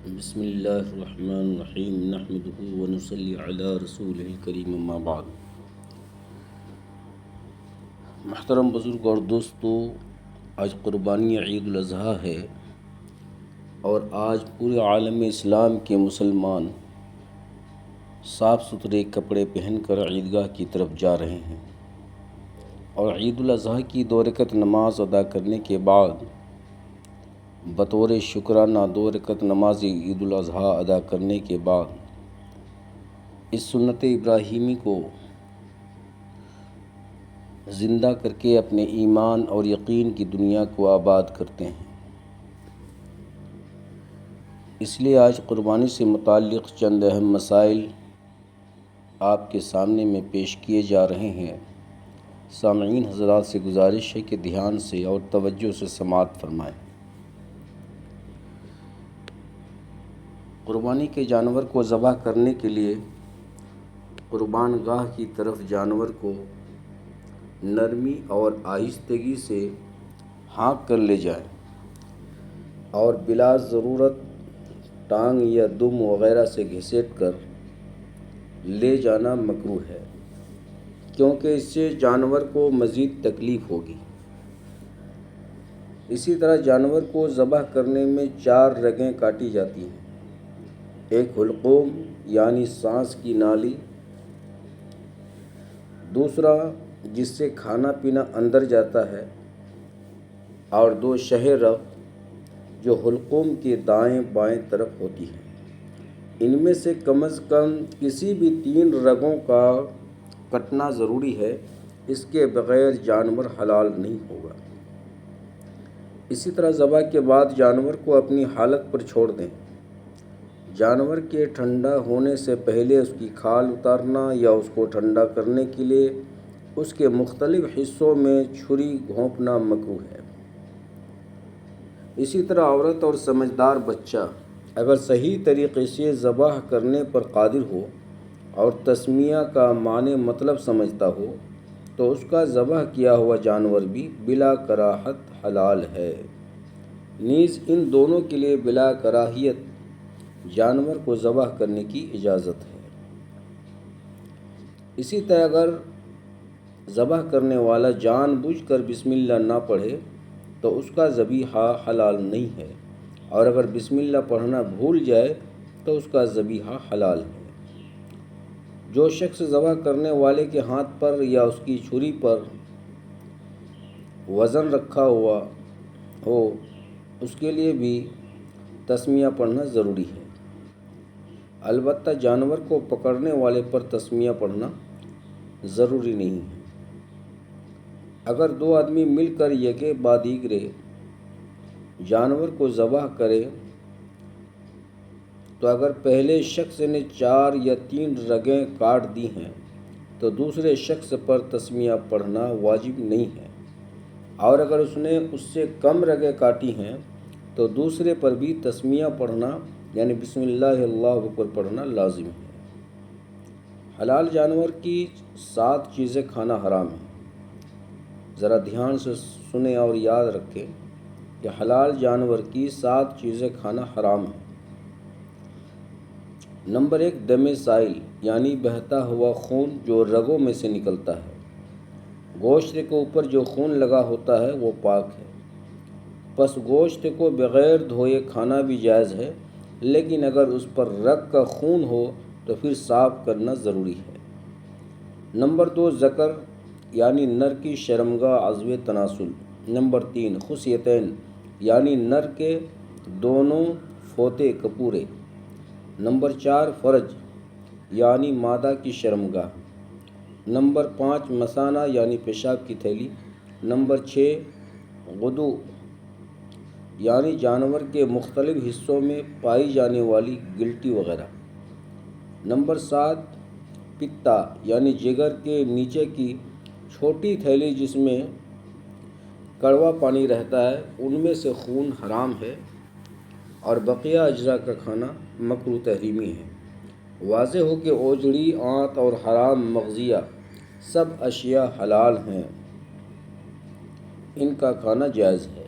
بسم اللہ الرحمن الرحیم نحمده ونصلی علی رسولہ الکریم اما بعد۔ محترم بزرگ اور دوستو، آج قربانی عید الاضحیٰ ہے اور آج پورے عالم اسلام کے مسلمان صاف ستھرے کپڑے پہن کر عیدگاہ کی طرف جا رہے ہیں اور عید الاضحیٰ کی 2 رکعت نماز ادا کرنے کے بعد بطور شکرانہ 2 رکعت نماز عید الاضحیٰ ادا کرنے کے بعد اس سنت ابراہیمی کو زندہ کر کے اپنے ایمان اور یقین کی دنیا کو آباد کرتے ہیں۔ اس لیے آج قربانی سے متعلق چند اہم مسائل آپ کے سامنے میں پیش کیے جا رہے ہیں۔ سامعین حضرات سے گزارش ہے کہ دھیان سے اور توجہ سے سماعت فرمائیں۔ قربانی کے جانور کو ذبح کرنے کے لیے قربان گاہ کی طرف جانور کو نرمی اور آہستگی سے ہانک کر لے جائیں اور بلا ضرورت ٹانگ یا دم وغیرہ سے گھسیٹ کر لے جانا مکروہ ہے، کیونکہ اس سے جانور کو مزید تکلیف ہوگی۔ اسی طرح جانور کو ذبح کرنے میں 4 رگیں کاٹی جاتی ہیں۔ ایک حلقوم یعنی سانس کی نالی، دوسرا جس سے کھانا پینا اندر جاتا ہے، اور 2 شہ رگ جو حلقوم کے دائیں بائیں طرف ہوتی ہیں۔ ان میں سے کم از کم کسی بھی 3 رگوں کا کٹنا ضروری ہے، اس کے بغیر جانور حلال نہیں ہوگا۔ اسی طرح ذبح کے بعد جانور کو اپنی حالت پر چھوڑ دیں۔ جانور کے ٹھنڈا ہونے سے پہلے اس کی کھال اتارنا یا اس کو ٹھنڈا کرنے کے لیے اس کے مختلف حصوں میں چھری گھونپنا مکروہ ہے۔ اسی طرح عورت اور سمجھدار بچہ اگر صحیح طریقے سے ذبح کرنے پر قادر ہو اور تسمیہ کا معنی مطلب سمجھتا ہو تو اس کا ذبح کیا ہوا جانور بھی بلا کراہت حلال ہے۔ نیز ان دونوں کے لیے بلا کراہیت جانور کو ذبح کرنے کی اجازت ہے۔ اسی طرح اگر ذبح کرنے والا جان بوجھ کر بسم اللہ نہ پڑھے تو اس کا ذبیحہ حلال نہیں ہے، اور اگر بسم اللہ پڑھنا بھول جائے تو اس کا ذبیحہ حلال ہے۔ جو شخص ذبح کرنے والے کے ہاتھ پر یا اس کی چھری پر وزن رکھا ہوا ہو اس کے لیے بھی تسمیہ پڑھنا ضروری ہے۔ البتہ جانور کو پکڑنے والے پر تسمیہ پڑھنا ضروری نہیں ہے۔ اگر 2 آدمی مل کر یکے بعد دیگرے جانور کو ذبح کرے تو اگر پہلے شخص نے 4 یا 3 رگیں کاٹ دی ہیں تو دوسرے شخص پر تسمیہ پڑھنا واجب نہیں ہے، اور اگر اس نے اس سے کم رگیں کاٹی ہیں تو دوسرے پر بھی تسمیہ پڑھنا یعنی بسم اللہ اللہ اکبر پڑھنا لازم ہے۔ حلال جانور کی 7 چیزیں کھانا حرام ہے۔ ذرا دھیان سے سنیں اور یاد رکھیں کہ حلال جانور کی 7 چیزیں کھانا حرام ہے۔ نمبر 1، دم سائل یعنی بہتا ہوا خون جو رگوں میں سے نکلتا ہے۔ گوشت کے اوپر جو خون لگا ہوتا ہے وہ پاک ہے، پس گوشت کو بغیر دھوئے کھانا بھی جائز ہے، لیکن اگر اس پر رگ کا خون ہو تو پھر صاف کرنا ضروری ہے۔ نمبر 2، ذکر یعنی نر کی شرمگاہ عضو تناسل۔ نمبر 3، خصیتین یعنی نر کے دونوں فوطے کپورے۔ نمبر 4، فرج یعنی مادہ کی شرمگاہ۔ نمبر 5، مثانہ یعنی پیشاب کی تھیلی۔ نمبر 6، غدو یعنی جانور کے مختلف حصوں میں پائی جانے والی گلٹی وغیرہ۔ نمبر 7، پتا یعنی جگر کے نیچے کی چھوٹی تھیلی جس میں کڑوا پانی رہتا ہے، ان میں سے خون حرام ہے اور بقیہ اجزاء کا کھانا مکروہ تحریمی ہے۔ واضح ہو کہ اوجڑی، آنت اور حرام مغزیہ سب اشیاء حلال ہیں، ان کا کھانا جائز ہے۔